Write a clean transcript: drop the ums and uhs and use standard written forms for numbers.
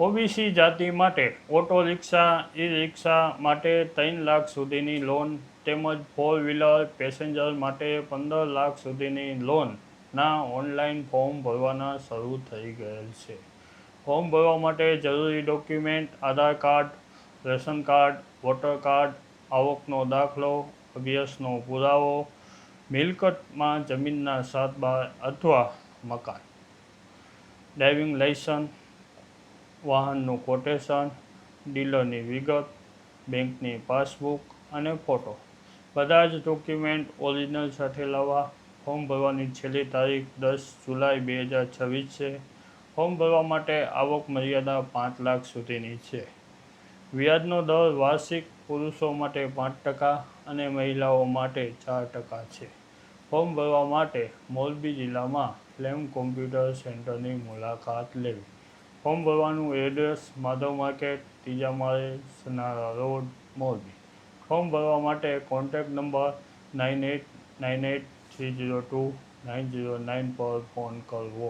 OBC જાતિ માટે auto rickshaw ઈ રિક્ષા માટે 3 લાખ સુધીની લોન તેમજ ફોર વ્હીલર પેસેન્જર માટે 15 લાખ સુધીની લોનના ઓનલાઈન ફોર્મ ભરવાના શરૂ થઈ ગયેલ છે. ફોર્મ ભરવા માટે જરૂરી document Aadhaar card, ration card, voter card, આવકનો દાખલો, અભ્યાસનો પુરાવો, મિલકતમાં જમીનના 7/12 અથવા મકાન, ડ્રાઇવિંગ લાયસન્સ, વાહનનું કોટેશન, ડીલરની વિગત, બેંકની પાસબુક અને ફોટો. બધા જ ડોક્યુમેન્ટ ઓરિજિનલ સાથે લાવવા. ફોર્મ ભરવાની છેલ્લી તારીખ 10 જુલાઈ 2026 છે. ફોર્મ ભરવા માટે આવક મર્યાદા 5 લાખ સુધીની છે. વ્યાજનો દર વાર્ષિક પુરુષો માટે 5% અને મહિલાઓ માટે 4% છે. ફોર્મ ભરવા માટે મોરબી જિલ્લામાં ફ્લેમ કોમ્પ્યુટર સેન્ટરની મુલાકાત લેવી. ફોર્મ ભરવાનું એડ્રેસ માધવ માર્કેટ, ત્રીજા માળે, સનારા રોડ, મોરબી. ફોર્મ ભરવા માટે કોન્ટેક્ટ નંબર 9898302909 પર ફોન કરવો.